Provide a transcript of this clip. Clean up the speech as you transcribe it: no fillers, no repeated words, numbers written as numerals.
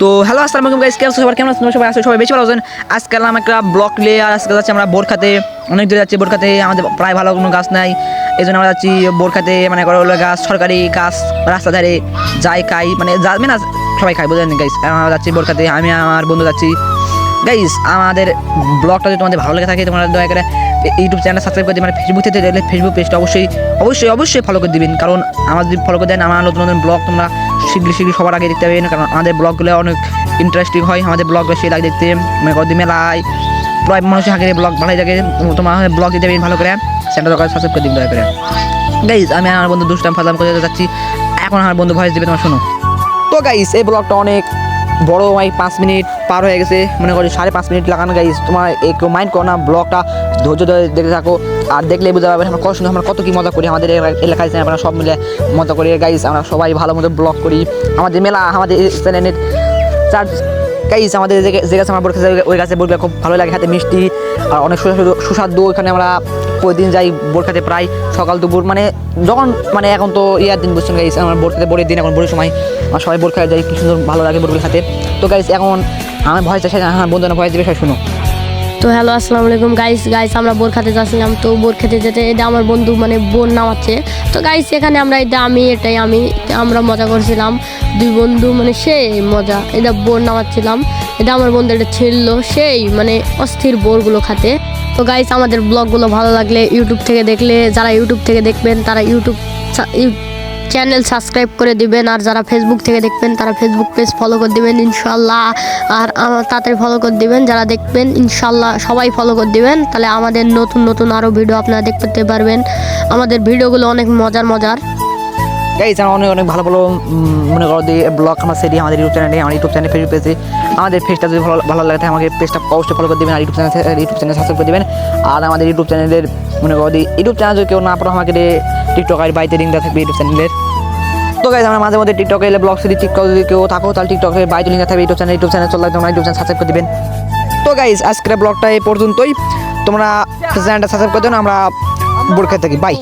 তো হ্যালো আসসালামু আলাইকুম গাইস, কেমন আছেন সবাই? আসলে সবাই বেশি ভালো আছেন। আজকে আমরা একটা ব্লক নিয়ে আর আজকে যাচ্ছি আমরা বোরখাতে। অনেক দূরে যাচ্ছি বোরখাতে, আমাদের প্রায় ভালো কোনো গাছ নাই, এই জন্য আমরা যাচ্ছি বোরখাতে। মানে করো হলো গাছ, সরকারি গাছ রাস্তা ধারে যাই খাই, মানে যাবে না সবাই খাই, বুঝলেন গাইস? আমরা যাচ্ছি বোরখাতে, আমি আমার বন্ধু যাচ্ছি। গাইস আমাদের ব্লগটা যদি তোমাদের ভালো লেগে থাকে তোমরা দয়া করে ইউটিউব চ্যানেল সাবস্ক্রাইব করে দিন। মানে ফেসবুক থেকে দেখলে ফেসবুক পেজটা অবশ্যই ফলো করে দিবেন, কারণ আমার যদি ফলো করে দেন আমার নতুন নতুন ব্লগ তোমরা শীঘ্রই সবার আগে দেখতে পাবেন। কারণ আমাদের ব্লগগুলো অনেক ইন্টারেস্টিং হয়, আমাদের ব্লগগুলো সেই লাগে দেখতে। মানে কত মেলায় প্রায় মানুষের আগে ব্লগ ভালোই লাগে, তোমার ব্লগ দিতে পারেন ভালো করে। চ্যানেলটা দরকার সাবস্ক্রাইব করে দিন দয়া করে। গাইস আমি আমার বন্ধু দুষ্টাম ফাজলাম করে যাচ্ছি, এখন আমার বন্ধু ভয়েস দেবে, তোমার শোনো। তো গাইস এই ব্লগটা অনেক বড়, 5 মিনিট পার হয়ে গেছে, মনে করি 5.5 মিনিট লাগানো। গাইস তোমার একটু মাইন্ড করো না, ব্লগটা ধৈর্য ধরে দেখতে থাকো, আর দেখলে বুঝতে পারবে আমরা কত সুন্দর, আমরা কত কি মজা করি আমাদের এলাকায়। আমরা সব মিলে মজা করি গাইস, আমরা সবাই ভালো মতো ব্লগ করি। আমাদের মেলা, আমাদের চ্যানেলের চার্জ গাইস, আমাদের যে গাছ আমার বোরখা, ওই গাছে বোরখা খুব ভালো লাগে, হাতে মিষ্টি আর অনেক সুস্বাদু। ওইখানে আমরা প্রতিদিন যাই বোরখাতে, প্রায় সকাল দুপুর, মানে যখন মানে এখন তো ইয়ার দিন বুঝছেন গাইস, আমার বোরখাতে বোরের দিন, এখন বোরের সময় আমার সবাই বোর খায় যাই, কি সুন্দর ভালো লাগে বোরগুলো খাতে। তো গাইস এখন আমার ভয়েস চাই, আমার বন্ধু ভয়েস দেবে, সবাই শুনো। তো হ্যালো আসসালামু আলাইকুম গাইস আমরা বোর খেতে যাচ্ছিলাম। তো বোর খেতে যেতে এটা আমার বন্ধু মানে বোর নামাচ্ছে। তো গাইস এখানে আমরা আমরা মজা করছিলাম দুই বন্ধু, মানে সেই মজা। এটা বোর নামাচ্ছিলাম, এটা আমার বন্ধু এটা ছিল সেই মানে অস্থির বোরগুলো খাতে। তো গাইস আমাদের ব্লগগুলো ভালো লাগলে ইউটিউব থেকে দেখলে, যারা ইউটিউব থেকে দেখবেন তারা ইউটিউব চ্যানেল সাবস্ক্রাইব করে দিবেন, আর যারা ফেসবুক থেকে দেখবেন তারা ফেসবুক পেজ ফলো করে দিবেন ইনশাল্লাহ। আর তাড়াতাড়ি ফলো করে দিবেন, যারা দেখবেন ইনশাল্লাহ সবাই ফলো করে দিবেন, তাহলে আমাদের নতুন আরও ভিডিও আপনারা দেখতে পারবেন। আমাদের ভিডিওগুলো অনেক মজার। গাইস আমার অনেক ভালো মনে করো ব্লগ আমার সেটি আমাদের ইউটিউব চ্যানেল ফেসবুক পেজে। আমাদের পেজটা যদি ভালো লাগে থাকে আমাকে পেজটা অবশ্যই ফলো করে দেবেন, আর ইউটিউব চ্যানেল সাবস্ক্রাইব করে দেবেন। আর আমাদের ইউটিউব চ্যানেলের মনে করো ইউটিউব চ্যানেল যদি কেউ না পারো, আমাকে টিকটকের বাড়িতে লিঙ্কটা থাকবে ইউটিউব চ্যানেলের। তো গাইস আমরা মাঝে মধ্যে টিকটকে এলে ব্লগ সেটি, টিকটক যদি কেউ থাকো তাহলে টিকটকের বাড়িতে লিঙ্ক থাকবে ইউটিউব চ্যানেল চলে, তোমরা ইউটিউব চ্যানেল সাবস্ক্রাইব করে দেবেন। তো গাইস আজকের ব্লগটা এই পর্যন্তই, তোমরা চ্যানেলটা সাবস্ক্রাইব করে দেন, আমরা বোরখা থাকি, বাই।